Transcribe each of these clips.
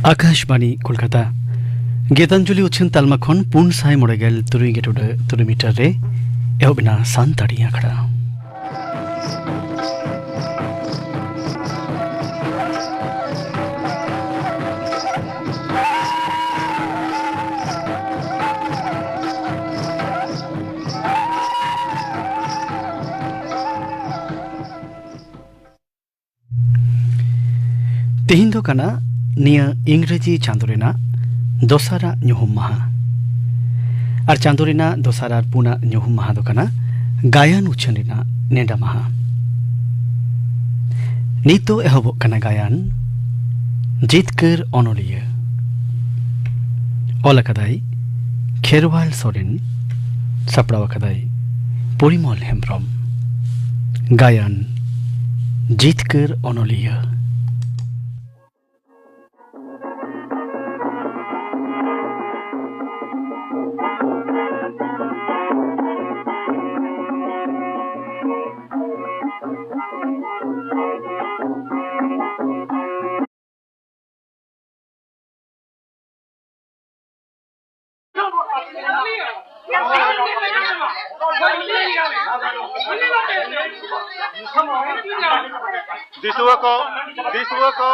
आकाशवाणी कोलकाता गीतांजलि उच्छन तालमाखन पुन साय मोड़ेगेल तुरुई गेटोडे तुरुई मीटर रे एवबिना सांताड़ी आखड़ा तेहिं दो कना निया इंग्रेजी चांदोरेना दोसारा ᱧᱩᱦᱩᱢ माहा और चांदोरेना दोसारा पुना ᱧᱩᱦᱩᱢ माहा दो कना गायन उच्छन रेना नेडा माहा नीतो एहबोग कना गायन जितकर ओनोलिया ओल कदाई खेरवाल सोरेन सपड़ाव कदाई परिमल हेम्ब्रम गायन जितकर ओनोलिया Disua ko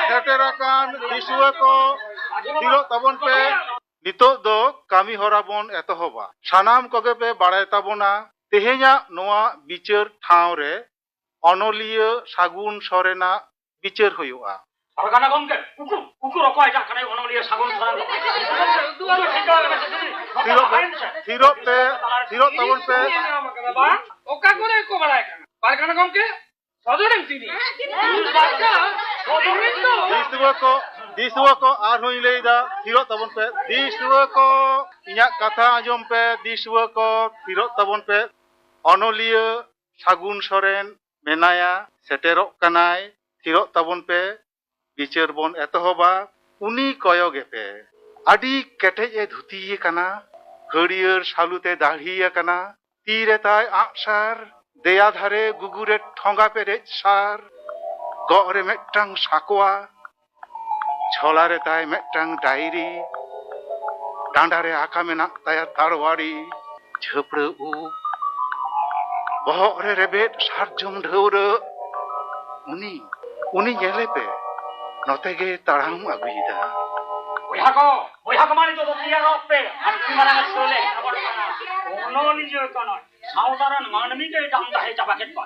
seterakan disua ko hilo tabon pe nitok do kami hora bon etohoba sanam koge pe baray tabona tehenya noa bichar ठाव रे onoliya sagun sorena bichar hoyuga Argana gomke kuku rokoi ja kanai onoliya sagun soren hiro tabon pe oka kore ko baray kana Argana gomke সদরেন তিনি disua ko ar hoy leida hiro tabon pe disua ko inya katha ajom pe disua ko hiro tabon pe onoliya sagun soren menaya seterok kanai hiro tabon pe bichar bon etohoba uni koyoge pe adi ketej e dhuti kana hariyer salute dahiya kana tire tai aksar देया धारे गुगुरे ठोंगा पे raise सार गरे मेटटांग साकोआ झोलारे ताय मेटटांग diary डांडारे आका मेना ताया तारवाड़ी झपड़ उ बहरे रेबेट सारजम ढौर उनी येले पे नतेगे ताड़ाम आगुइदा বইহা কো মানি তো দিয়া রপে আমি মারা চলে onoliya kana সাধারণ মানবীকে জানতা হে চাপাকেট পা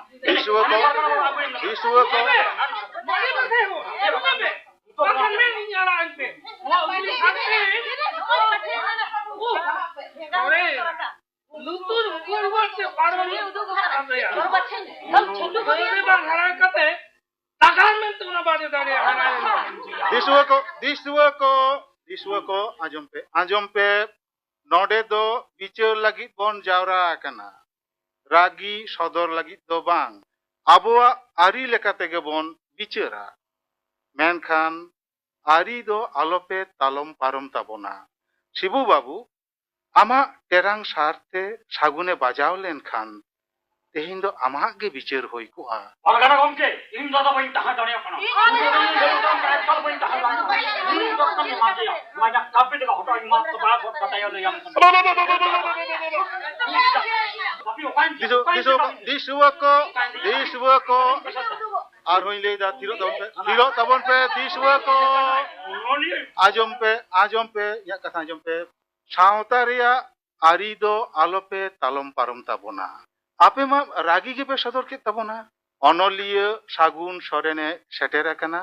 disua ko disua ko ajom pe node do bichar lagi bon jawra kana ragi sodor lagi do bang aboa ari lekate ge bon bichara menkhan ari do alope talom parom tabona shibu babu ama terang sarte sagune bajaw len khan tehin do ama ge bichar hoi ko a Argana gomke im dada bain taha dariya kana kal bain taha ini dokter ni maja maja kape de hoto ima to ba hot kataya le yam disua ko ar hoi le da tiro tabon pe disua ko ajom pe ya katha ajom pe sauta reya ari do alope talom parom tabona ape ma ragi ge pe sodor ke tabona onoliya sagun sorene setera kana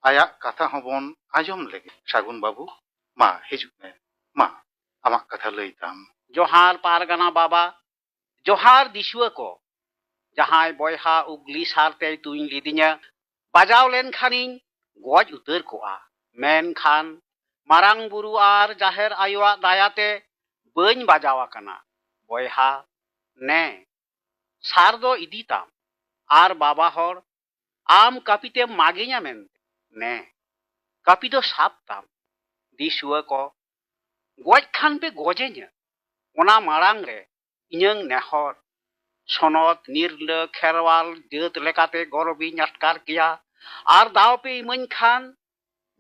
aya katha hobon ajom lege sagun babu ma hijuk me ma amak katha leitam जोहार पारगाना बाबा जोहार दिसुआ को जहां बयहा उगली सारते तुई लिदिnya बाजाव लेन खानिन गज उतर कोआ main Khan Marang Buru are जाहेर आयुआ दायाते बइन बाजावा कना बयहा ने सार दो इदिताम आर बाबा हर आम कापिते मागिnya मेन ने कापि दो सापताम दिसुआ को गज खान पे गजेnya ओना मारांग रे इᱧang नेहर सनद निर्ल खेरवाल जेत लेकाते गरबी नाटकार किया आर दाव पे इमन खान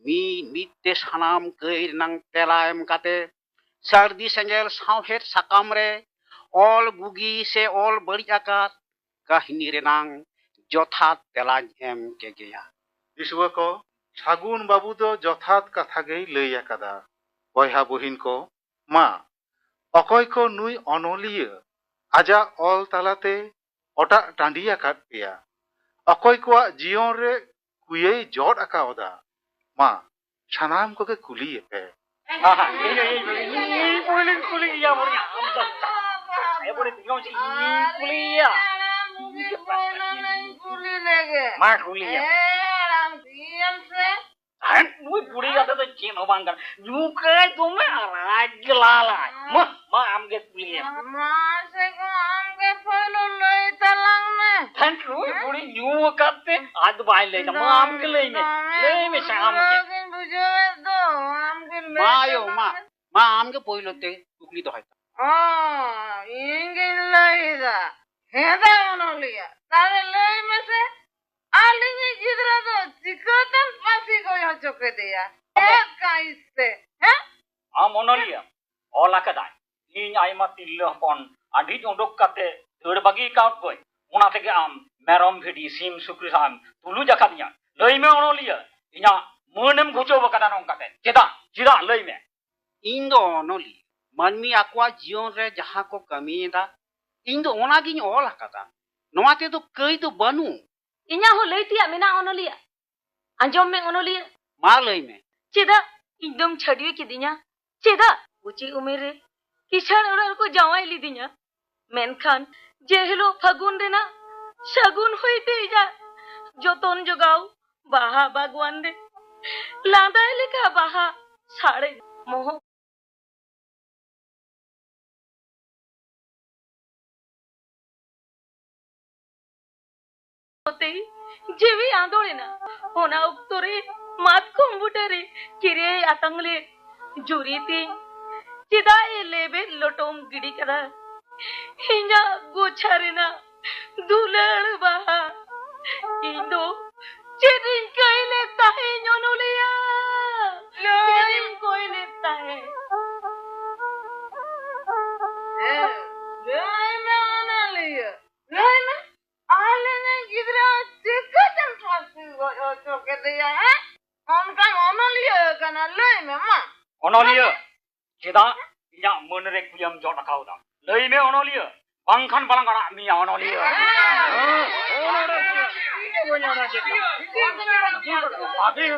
ᱢᱤᱫ ᱛᱮ ᱥᱟᱱᱟᱢ ᱠᱟᱹᱭ ᱨᱮᱱᱟᱝ ᱛᱮᱞᱟ ᱮᱢ ᱠᱟᱛᱮ ᱥᱟᱨᱫᱤ ᱥᱮᱸᱜᱮᱞ ᱥᱟᱶᱦᱮᱫ ᱥᱟᱠᱟᱢ ᱨᱮ ᱚᱞ ᱵᱩᱜᱤ ᱥᱮ ᱚᱞ ᱵᱟᱹᱲᱤᱡ ᱟᱠᱟᱫ ᱠᱟᱹᱦᱱᱤ ᱨᱮᱱᱟᱝ ᱡᱚᱛᱷᱟᱛ ᱛᱮᱞᱟᱧ ᱮᱢ ᱠᱮᱜᱮᱭᱟ। दिसुआ को सागुन बाबू दो जथात कथा गई लई आकादा। बयहा बहिन को मा अकय को नुई अनोलिया आजा ऑल तालाते ओटा टांडी आकाद पेया अकय को जीवन रे कुये जोड़ आकावदा मा सानाम को के कुली पे Nuôi buri kata tu cino bangkan, juga itu merah gelalai, mah amge kuliah. Masih ko amge polo lei talang me. Dan nuôi buri juga kata, adu bayi lei, mah amge lei me saham ke. Mungkin bujuwe do amge lei. মা আমকে পইলতে টুকলি তো হয় Oh, ingin lei da. Heda onoliya. Tare lei me se alingi jidra do jikotan pasi ko yo choke diya. Ek kaiste, eh? Onolia, olah kedai. Ini ayam tilah pon, adi jondok kate, terbagi kaut boy. Una tege merom vidi sim sukri sam, tulu jakatnya. Lei me onolia, inya menem guco bakada nong kate. Cida lei me. ᱤᱧ ᱫᱚ ᱚᱱᱚᱞᱤᱭᱟᱹ ᱢᱟᱹᱱᱢᱤ ᱟᱠᱚᱣᱟᱜ ᱡᱤᱭᱚᱱ ᱨᱮ ᱡᱟᱦᱟᱸ ᱠᱚ ᱠᱟᱹᱢᱤᱭᱮᱫᱟ ᱤᱧ ᱫᱚ ᱚᱱᱟᱜᱤᱧ ᱚᱞ ᱟᱠᱟᱫᱟ ᱱᱚᱣᱟ ᱛᱮᱫᱚ ᱠᱟᱹᱭ ᱫᱚ ᱵᱟᱹᱱᱩᱜ ᱤᱧᱟᱹᱜ ᱦᱚᱸ ᱞᱟᱹᱭ ᱛᱮᱭᱟᱜ ᱢᱮᱱᱟᱜᱼᱟ ᱚᱱᱚᱞᱤᱭᱟᱹ ᱟᱸᱡᱚᱢ ᱢᱮ ᱚᱱᱚᱞᱤᱭᱟᱹ ᱢᱟ ᱞᱟᱹᱭ ᱢᱮ ᱪᱮᱫᱟᱜ ᱤᱧ ᱫᱚᱢ ᱪᱷᱟᱹᱰᱣᱤ ᱠᱤᱫᱤᱧᱟ ᱪᱮᱫᱟᱜ ᱩᱪᱤ ᱩᱢᱮᱨ ᱨᱮ ᱠᱤᱥᱟᱹᱬ ᱚᱲᱟᱜ ᱨᱮᱠᱚ ᱡᱟᱶᱟᱭ ᱞᱤᱫᱤᱧᱟ ᱢᱮᱱᱠᱷᱟᱱ ᱡᱮ ᱦᱤᱞᱳᱜ ᱯᱷᱟᱹᱜᱩᱱ ᱨᱮᱱᱟᱜ ᱥᱟᱹᱜᱩᱱ ᱦᱩᱭᱛᱮ ᱤᱧᱟᱹᱜ ᱡᱚᱛᱚᱱ ᱡᱚᱜᱟᱣ ᱵᱟᱦᱟ ᱵᱟᱜᱣᱟᱱ ᱨᱮ ᱞᱟᱸᱫᱟᱭ ᱞᱮᱠᱟ ᱵᱟᱦᱟ ᱥᱟᱲᱮ ᱢᱚᱦᱚ जेवी आंदोलना होना उक्तोरे मात कंप्यूटरे किरे आतंगले जुरीती चिदा ए लेबे लोटोम गिडी करा हिंजा गोछारेना दुलड़ बहा इंदो चेरिन कोई लेता है नोनुलिया चेरिन कोई लेता है Onolia, cida inya menere kuyam jod kau dah. Lei me onolia, bangkan balang kara miya onolia.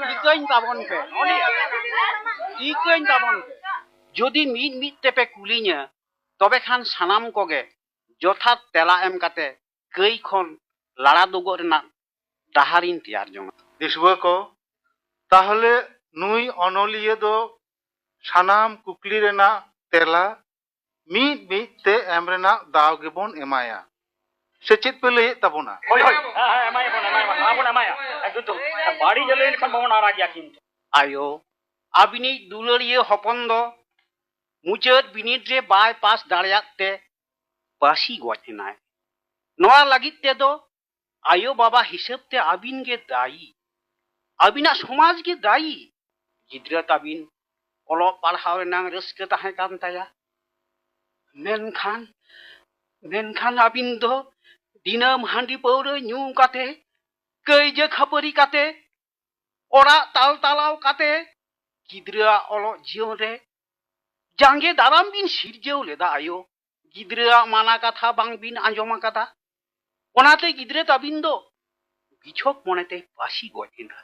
ᱤᱠᱟᱹᱧ ᱛᱟᱵᱚᱱ ᱯᱮ ᱡᱩᱫᱤ ᱢᱤᱫ ᱛᱮᱯᱮ ᱠᱩᱞᱤᱧᱟ ᱛᱚᱵᱮ ᱠᱷᱟᱱ ᱥᱟᱱᱟᱢ ᱠᱚᱜᱮ ᱡᱚᱛᱷᱟᱛ ᱛᱮᱞᱟ ᱮᱢ ᱠᱟᱛᱮ ᱠᱟᱹᱭ ᱠᱷᱚᱱ ᱞᱟᱲᱟ ᱫᱩᱜᱚᱜ ᱨᱮᱱᱟᱜ ᱰᱟᱦᱟᱨᱤᱧ ᱛᱮᱭᱟᱨ ᱡᱚᱝᱟ दिसुआ को ताहले नुई अनोलिया दो सानाम कुकली रेना तेला मीद ते एम रेना दाव गेबोन एमाया से चित पे लई तबोना Hoi, emaya. Itu tu, bari jalain kan bawa nara dia kintu. ᱟᱭᱳ ᱟᱹᱵᱤᱱᱤᱡ ᱫᱩᱞᱟᱹᱲᱤᱭᱟᱹ ᱦᱚᱯᱚᱱ ᱫᱚ ᱢᱩᱪᱟᱹᱫ ᱵᱤᱱᱤᱰ ᱨᱮ ᱵᱟᱭ ᱯᱟᱥ ᱫᱟᱲᱮᱭᱟᱜ ᱛᱮ ᱯᱟᱹᱥᱤ ᱜᱚᱡ ᱮᱱᱟᱭ ᱱᱚᱣᱟ ᱞᱟᱹᱜᱤᱫ ᱛᱮᱫᱚ ᱟᱭᱳ ᱵᱟᱵᱟ ᱦᱤᱥᱟᱹᱵ ᱛᱮ ᱟᱹᱵᱤᱱ ᱜᱮ ᱫᱟᱭᱤ ᱟᱹᱵᱤᱱᱟᱜ ᱥᱚᱢᱟᱡᱽ ᱜᱮ ᱫᱟᱭᱤ ᱜᱤᱫᱽᱨᱟᱹ ᱛᱟᱵᱤᱱ ᱚᱞᱚᱜ ᱯᱟᱲᱦᱟᱣ ᱨᱮᱱᱟᱜ ᱨᱟᱹᱥᱠᱟᱹ ᱛᱟᱦᱮᱸ ᱠᱟᱱ ᱛᱟᱭᱟ ᱢᱮᱱᱠᱷᱟᱱ ᱟᱹᱵᱤᱱ ᱫᱚ ᱫᱤᱱᱟᱹᱢ ᱦᱟᱺᱰᱤ ᱯᱟᱹᱣᱨᱟᱹ ᱧᱩ ᱠᱟᱛᱮ ᱠᱟᱹᱭᱡᱟᱹ ᱠᱷᱟᱹᱯᱟᱹᱨᱤ ᱠᱟᱛᱮ ᱚᱲᱟᱜ ᱛᱟᱞᱟᱣ ᱠᱟᱛᱮ ᱜᱤᱫᱽᱨᱟᱹᱣᱟᱜ ᱚᱞᱚᱜ ᱡᱤᱭᱚᱱ ᱨᱮ ᱡᱟᱸᱜᱮ ᱫᱟᱨᱟᱢ ᱵᱤᱱ ᱥᱤᱨᱡᱟᱹᱣ ᱞᱮᱫᱟ ᱟᱭᱳ ᱜᱤᱫᱽᱨᱟᱹᱣᱟᱜ ᱢᱟᱱᱟ ᱠᱟᱛᱷᱟ ᱵᱟᱝ ᱵᱤᱱ ᱟᱸᱡᱚᱢ ᱟᱠᱟᱫᱟ ᱚᱱᱟᱛᱮ ᱜᱤᱫᱽᱨᱟᱹ ᱛᱟᱵᱤᱱ ᱫᱚ ᱵᱤᱪᱷᱚᱠ ᱢᱚᱱᱮᱛᱮ ᱯᱟᱹᱥᱤ ᱜᱚᱡ ᱮᱱᱟ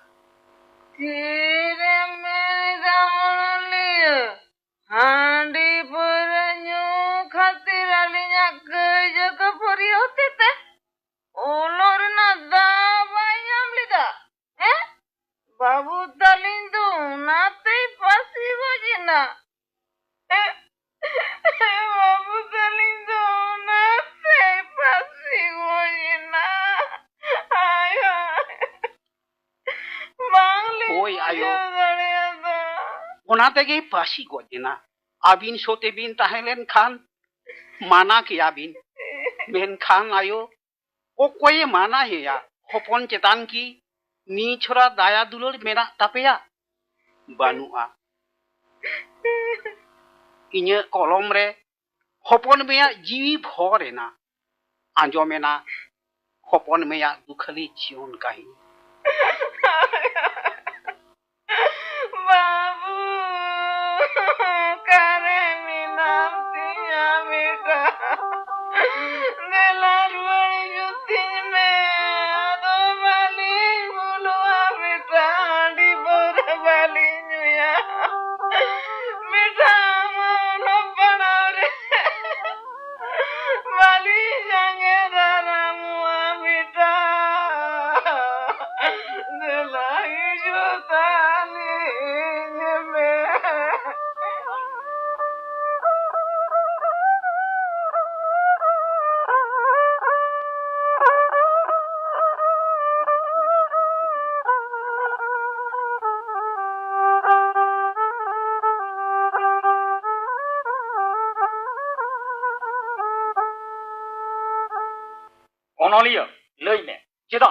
Tire mera onoliya handi puranyo khatir alinya kerja kapuri hote te olor na dabai amlida babu talindu nate pasi gojina babu talindu nate pasi gojina ayo ᱦᱳᱭ ᱟᱭᱳ ᱚᱱᱟ ᱛᱮᱜᱮ ᱯᱟᱹᱥᱤ ᱜᱚᱡ ᱮᱱᱟ ᱟᱹᱵᱤᱱ ᱥᱚᱛᱮ ᱵᱤᱱ ᱛᱟᱦᱮᱸ ᱞᱮᱱᱠᱷᱟᱱ ᱢᱟᱱᱟ ᱠᱮᱭᱟᱵᱤᱱ ᱢᱮᱱᱠᱷᱟᱱ ᱟᱭᱳ ᱚᱠᱚᱭᱮ ᱢᱟᱱᱟᱭᱮᱭᱟ ᱦᱚᱯᱚᱱ ᱪᱮᱛᱟᱱ ᱠᱤ ᱱᱤᱪᱷᱚᱨᱟ ᱫᱟᱭᱟ ᱫᱩᱞᱟᱹᱲ ᱢᱮᱱᱟᱜ ᱛᱟᱯᱮᱭᱟ banu'a inya kolom re hopon meya jiwi bhorena anjomena hopon meya dukhali jion kahini बाबू करे मीनाम तिया बेटा दिलारुआई जुती में आदो बाली बुलुआ बेटा डी बोर बाली नुया बेटा मानो पड़ाव रे बाली जांगे दारा मुआ बेटा दिलाई जुताली में Onolia, leume. Cida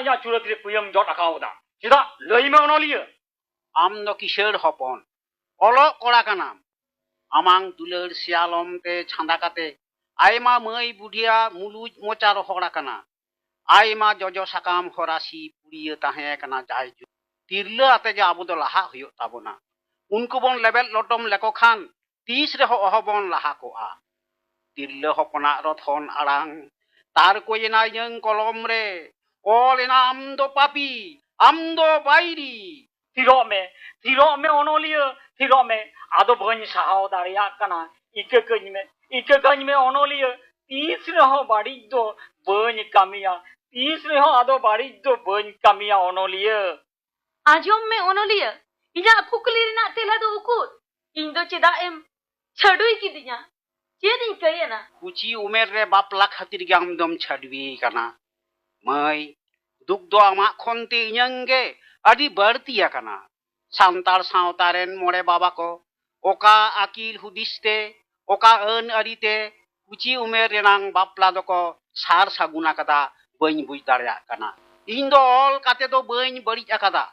ya curatri puyam jot akauda. Cida leume onolia. am no kishor hopon olo kora kanam amang duleur sialom te chanda kate aima mai budia muluj mochar hora kana aima jojo sakam horasi puriya tahe kana jai tirla ate ja abu do laha huyuk tabona unku bon level lotom leko khan 30 re ohobon laha ko a tirla hopona rothon arang tar koyena yang kolom re olena amdo papi amdo bairi Thiro me onolia, thiro me ado bany sahau daria kana ike kany me onolia tisre ho badi do bany kamia tisre ho ado badi do bany kamia onolia आजम में ओनोलिया इजा कुकली रिना तेला दो उकुर इन दो चेदा M छडुई की दिया चेदी कहे ना kuci umer re bapla khatir gam dom chadwi kana mai duk do ama khonti nyange adi bartiya kana santar sautaren more baba ko oka akil hudiste oka eun arite kuci umer renang bapla doko sar saguna kata bain bui darya kana indo ol kate do bain bari akada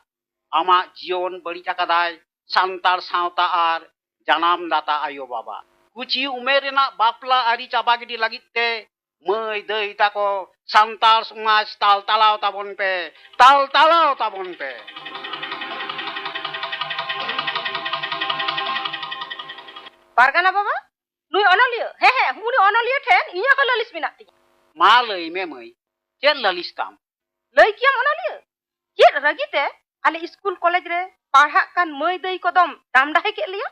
ama jion bari akadai santar sauta ar janam data ayo baba kuci umerena bapla ari caba gidi lagi te mai dei tako santar sungas tal talau tabon pe Pargana baba nui onolia he huri onolia ten inya ko lalis minak ti ma lei me mai chen lalis tam lei kiam onolia jet ragite ale school college re parha kan moi dei kodom damdahe ke liya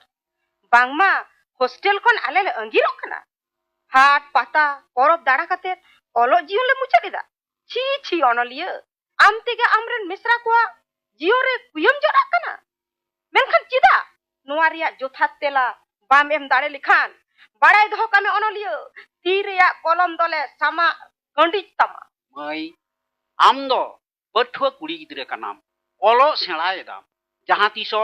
bangma hostel kon ale le angirok kana hat pata porob dara kate olo jion le muchadida chi onolia am tege amren misra ko jiore kuyam jorak kana menkan chida noa riya jothat tela bam em dare likhan barai doho kame onolia ti riya kolom dole sama gondit tama mai am do pathua kuri gidre kanam olo sela edam jahan tiso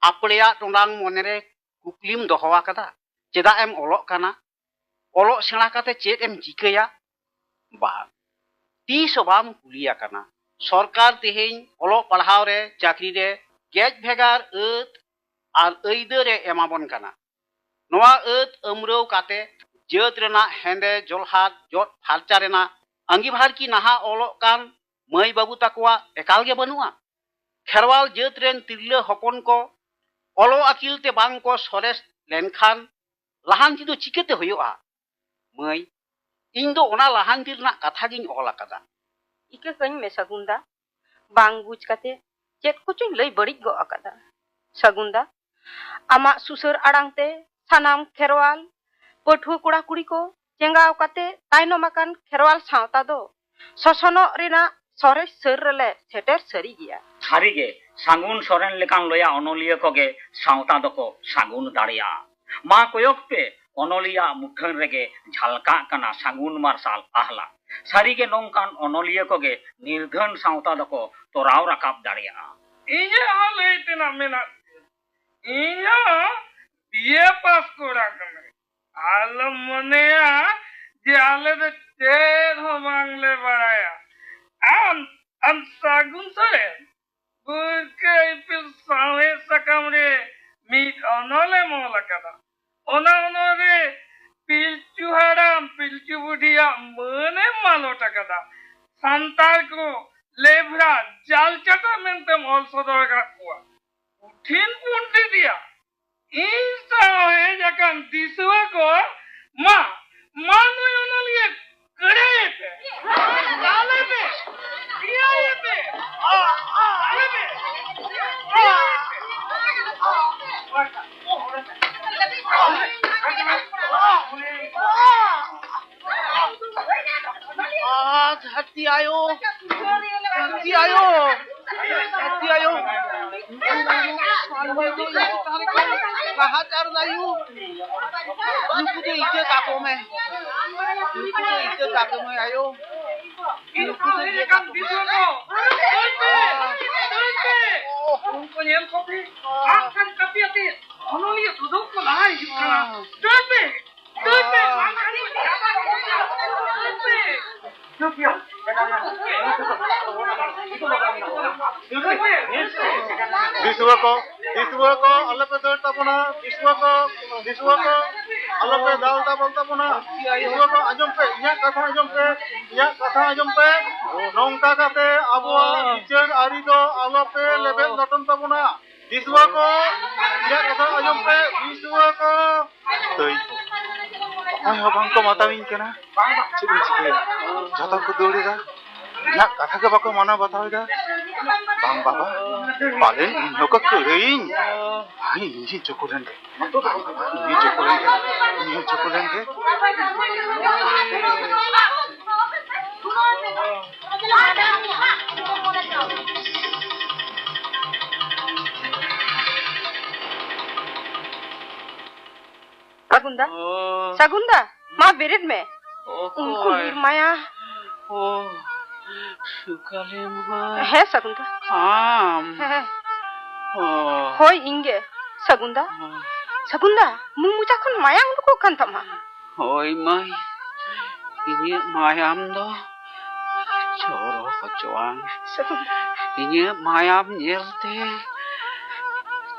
apleya tondang monere kuklim dohowa kada cheda em olok kana olok sela kate chet em jikaya ba ti sobam kuliya kana सरकार तेहें ओलो पढ़ाव रे चाकरी रे gauge भेगार एत are एइदे रे एमाबन काना नोआ एत अमरौ काते जेत रेना हेंदे जलहात जत फारचा रेना अंगीभार की नाहा ओलो कान मै बाबू ताकुआ एकाल गे बनुआ खेरवाल जेत रेन तिरले हपन को ओलो अकिल ते बांग को सरेस लेनखान लाहांती दो चिकेते होयोआ मै इन दो ओना लाहांती रेना कथा गिन ओला कादा ike kany me sagunda bang buj kate jet kuching lei barik go akada sagunda ama susur arang te sanam kherwal pothu kura kuri ko jengaw kate taino makan kherwal sauta do sosono rena sore serrele seter seri giya sarige sangun soren lekan loya onolia koge sauta doko sagun daria ma koyok pe onolia muthan rege jhalka kana sagun marsal ahla sarige nongkan onolia koge nirdhan sauta doko torau rakap daria inya haletina mena inya biye pas kora kame alam monea je ale de ter ho mangle baraya an sagun sare burke pil sawe santar ko lebra jal chata mente mol sodor ka kuwa utin punti dia insa hoye jakan diswa ko ma manu onoliya kadete dalebe diayete alebe hati ayo. Hati ayo. Hati ayo. Lahat ar layu. Lupu de ite kako me. Lupu de ite kako me ayo. Lupu de kan diswa ko Tolpe unko nyel kopi akan kapi ati onoliya duduk ko lahai kana Tolpe makan Tolpe diswa ko alle pe dal tabona diswa ko alle pe dal tabona diswa ko ajom pe inya katha ajom pe nongka kate abo bicar ari do alle pe level doton tabona diswa ko inya katha ajom pe diswa ko tei ay habang ko matawin kana chibin chike jata ko dorira inya katha ke bako mana batawida bang baba palen inyo ka kering ai ini chokolen ke Sagunda, ma berit me. Unko Maya. Sukale ma. He Sagunda. Hoi inge. Sagunda. Mung mujakon mayang ko kantama. Hoi mai. Ini mayam do. Choro kocoang. Ini mayam nyelte.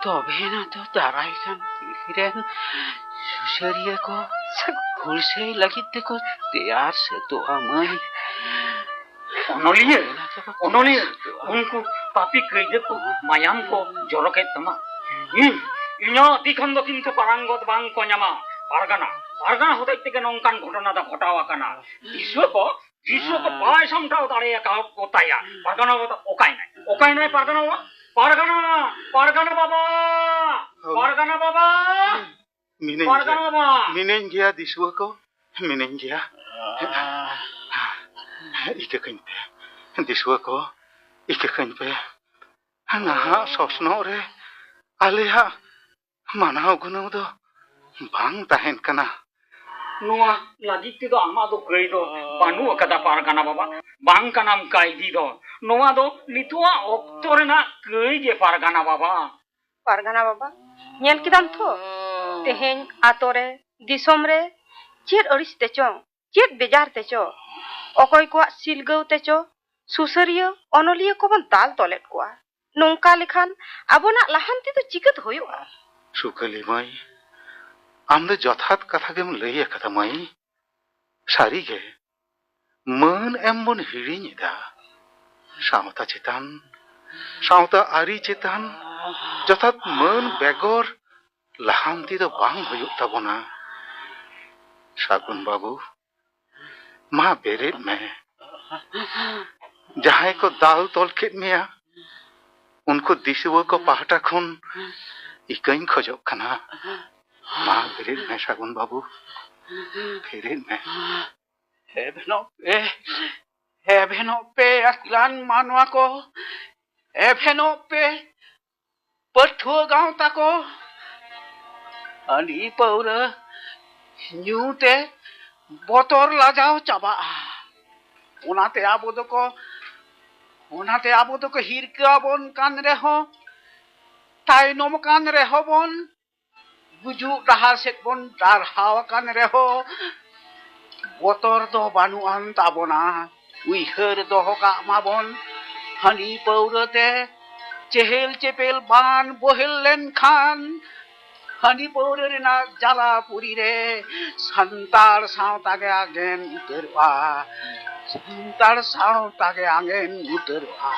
Tobe na to darai kan. Kiren susariya ko. Kulse lagit ko tayar se to amai. Onoliya unku papi kerja ko mayam ko joroket tama inya dikhan do kintu parangot bang ko nyama pargana hotai teke nongkan ghotona da ghotawa kana diswa ko pai samtao dare ka ko taya pargana ko okai nai pargana baba minen gya diswa ko minen gya ike kain pe diswa ko ike kain pe na sosno re aleha mana guno do bang tahen kana nuwa lagi ti do ama do kai do banu akada pargana baba bang kanam kai di do nuwa do nitua optore na kai ge pargana baba Nyel kidam to. Teheng atore disom re chet oris techo, chet bejar techo. Okoy ko silgau techo, susariya onoliya ko ban dal tolet ko. Nongka lekhan abona lahanti to chikat hoyoga. Sukali mai amde jothat katha gem lei akatha mai sari ge man embon hirini da samta ari chetan jothat man begor lahanti do bang hoyuk tabona Sagun babu ma berit me jahay ko dal tol kit meya unko diswa ko pahata khon ikain khojok kana ma berit me Sagun babu berit me Hebeno pe aslan manwa ko hebeno pe perthu gaung ta ko ani paura nyute botor lajao chaba onate abo doko hirka bon kan reho tai nom kan reho bon buju dahar set bon dar hawa kan reho botor do banuan tabona uiher do hoka mabon hani paurate chehel chepel ban bohel len khan hani paure na jala puri re santar sauta ge agen uterwa santar sauta ge angen uteroa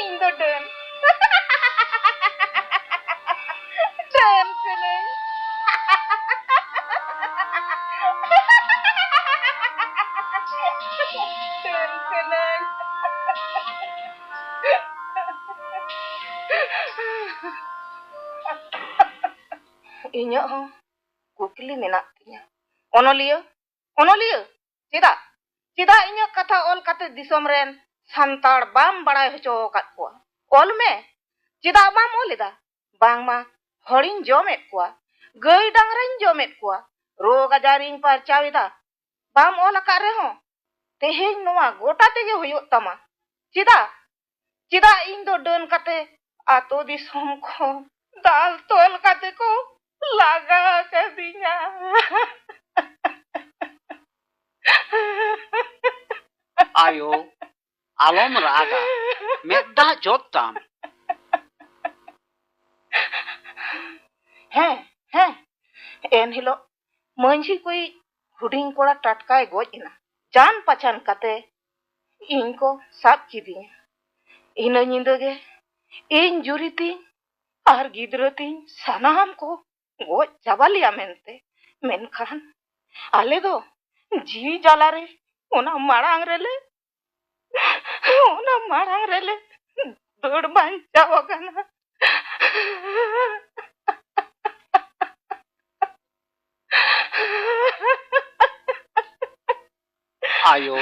Indo dan. Dan kene. Dan kene. Inyok hong kukli menak tinya. Onoliya, Cida inyok kata ol kate disom ren santar bam baray hocho kat kuwa. Ol me, cida bam olida. Bang ma horin jomet kuwa. Gay dangren jomet kuwa. Rog ajaring parcawida. Bam ol akak rehon. Teheng noa gota tege huyuk tama. Cida indo don kate ato disom ko dal tol kate ko laga kadinya. ayo alom raga medda jotam Heh, en hilo manji koi huding kora tatkay goj ina. Jan pachan kate इन को साब किदिया इन निंदगे इन जुरीती are गिद्रती सनाम को गो चाबालिया मेनते मेनखान आले दो जी जाला रे ओना मारांग रेले दौड़ बांचाओ गना ayo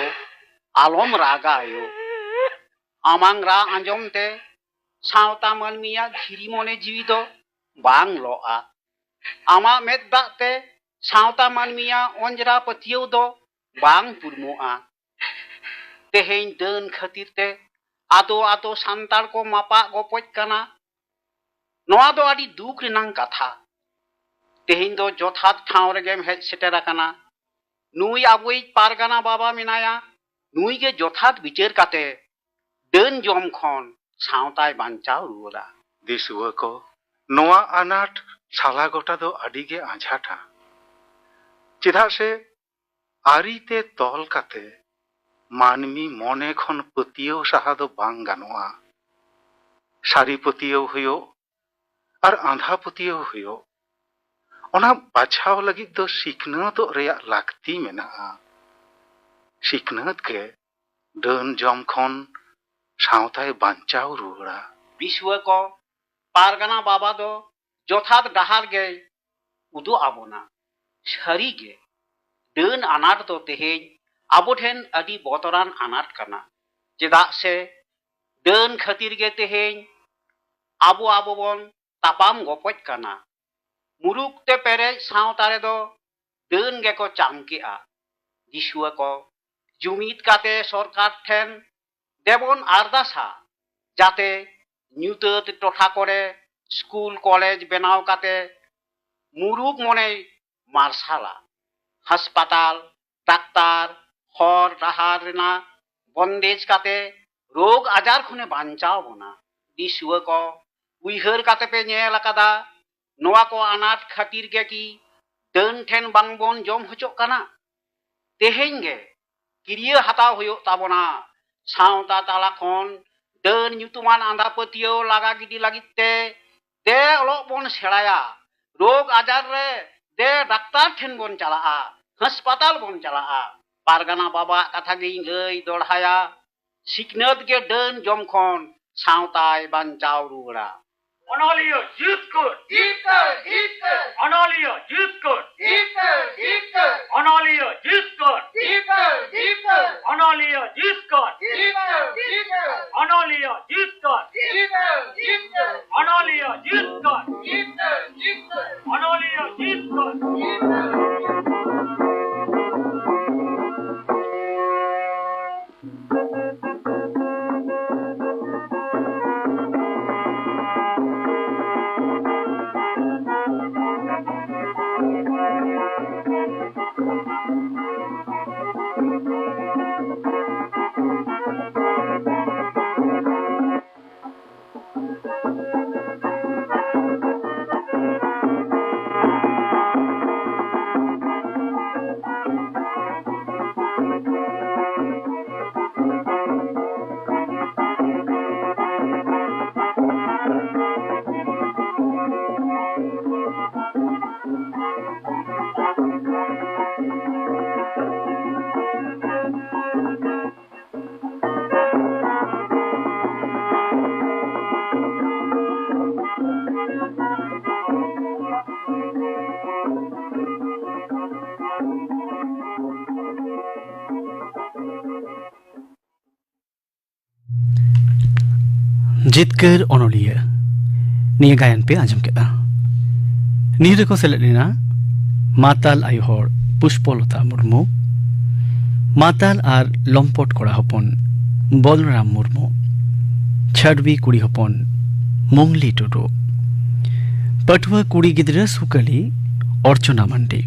alom raga ayo amang ra anjom te sauta manmiya dhiri mone jiwi do bang loa ama medda te sauta manmiya onjra patiyo do bang purmoa teheng deun khatir te ato santar ko mapa gopoj kana noa do adi duk renang katha teheng do jothat thaw regem hej setera kana nui abui pargana baba minaya nui ge jothat bicher kate deun jom khon sautai banchao ruora दिसुआ को नोआ अनाट साला गोटा दो अडी गे आझाटा चिदा से आरी ते तोल काते मानमी मने खन पतियो साहा दो बांग गानोआ सारी पतियो हुयो और आंधा पतियो हुयो ओना बाछाव लगी दो सिखनत रेया लाक्ति मेनाआ सिखनत के डन जम खन सावताय बांचाव रुड़ा विश्व को पारगना बाबा दो जथात डाहार गे उदु आबोना सरी गे देन अनाट दो तेहेज आबो ठेन अदी बोतरान अनाट कना चेदा से देन खातिर गे तेहेज आबो बोन तापाम गोपज कना मुरुक ते पेरेज सावतारे दो देन गे को चामकेआ विश्व को जुमित काते सरकार ठेन देबन आरदासा जाते ᱧᱩᱛᱟᱹᱛ ᱴᱚᱴᱷᱟ ᱠᱚᱨᱮ ᱥᱠᱩᱞ ᱠᱚᱞᱮᱡᱽ ᱵᱮᱱᱟᱣ ᱠᱟᱛᱮ ᱢᱩᱨᱩᱠ ᱢᱚᱱᱮ ᱢᱟᱨᱥᱟᱞᱟ ᱦᱟᱥᱯᱟᱛᱟᱞ ᱰᱟᱠᱛᱟᱨ ᱦᱚᱨ ᱰᱟᱦᱟᱨ ᱨᱮᱱᱟᱜ ᱵᱚᱱᱫᱮᱡ ᱠᱟᱛᱮ ᱨᱳᱜᱽ ᱟᱡᱟᱨ ᱠᱷᱚᱱᱮ ᱵᱟᱧᱪᱟᱣ ᱵᱚᱱᱟ ᱫᱤᱥᱩᱣᱟᱹ ᱠᱚ ᱩᱭᱦᱟᱹᱨ ᱠᱟᱛᱮ ᱯᱮ ᱧᱮᱞ ᱟᱠᱟᱫᱟ ᱱᱚᱣᱟ ᱠᱚ ᱟᱱᱟᱴ ᱠᱷᱟᱹᱛᱤᱨ ᱜᱮ ᱠᱤ ᱰᱟᱹᱱ ᱴᱷᱮᱱ ᱵᱟᱝᱵᱚᱱ ᱡᱚᱢ ᱦᱚᱪᱚᱜ ᱠᱟᱱᱟ ᱛᱮᱦᱮᱧ ᱜᱮ ᱠᱤᱨᱤᱭᱟᱹ ᱦᱟᱛᱟᱣ ᱦᱩᱭᱩᱜ ᱛᱟᱵᱚᱱᱟ ᱥᱟᱶᱛᱟ ᱛᱟᱞᱟ ᱠᱷᱚᱱ then nyutuman anda petiyo laga gidi lagit te de olok bon seraya rog ajar re de daktar ten bon chalaa hospital bon chalaa pargana baba katha gi lei dolhaya siknat ge den jom khon sautai banchao ruura Onoliya JITKA.R Onoliya JITKA.R Onoliya JITKA.R Onoliya JITKA.R Onoliya JITKA.R Onoliya JITKA.R Onoliya JITKA.R जितकर ओनोलिया निया गायन पे आजम केदा नीरे को सेलेना माताल आयुहर पुष्पलता मुर्मू माताल आर लम्पट कोड़ा हपन बलराम मुर्मू छाड़वी कुड़ी हपन मंगली टुडू पटुआ कुड़ी गिद्रा सुकली अर्चना मांडी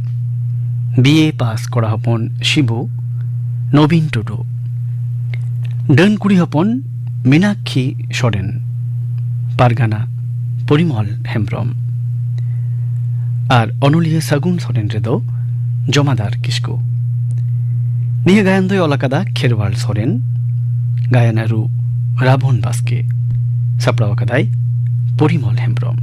बीए पास कोड़ा हपन शिबू नवीन टुडू डन कुड़ी हपन मीनाक्षी सोरेन पारगाना परिमल हेम्ब्रम और ओनोलिया सागुन सोरेन रेदो जमादार किस्कू निया गायन दो ओलाकादा खेरवाल सोरेन गायनारू राबन बास्के सपड़ा कदाई परिमल हेम्ब्रम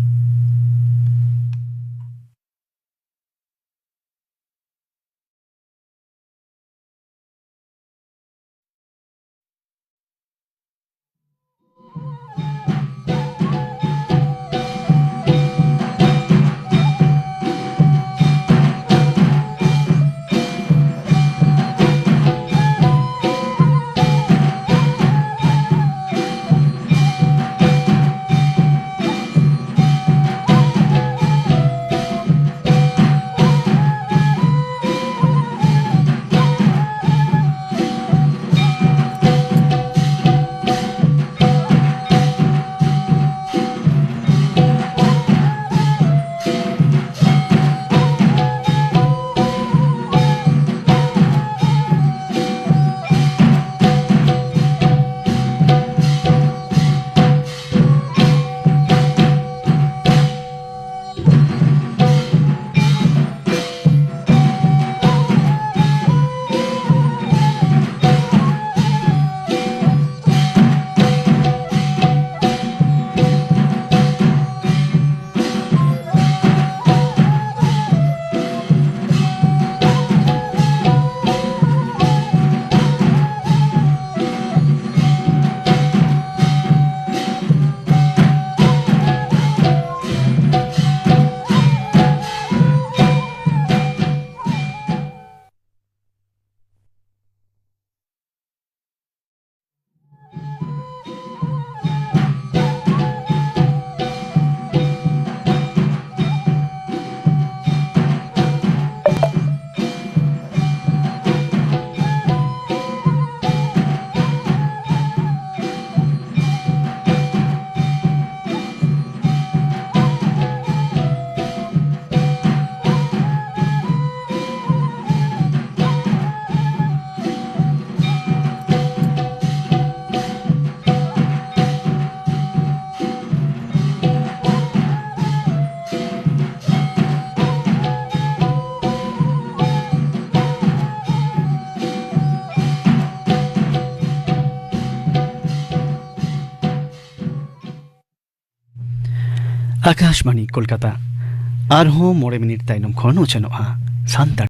आकाशवाणी कोलकाता आरहों मोड़े मिनिट ताइनम खन उचनोआ सान्ताली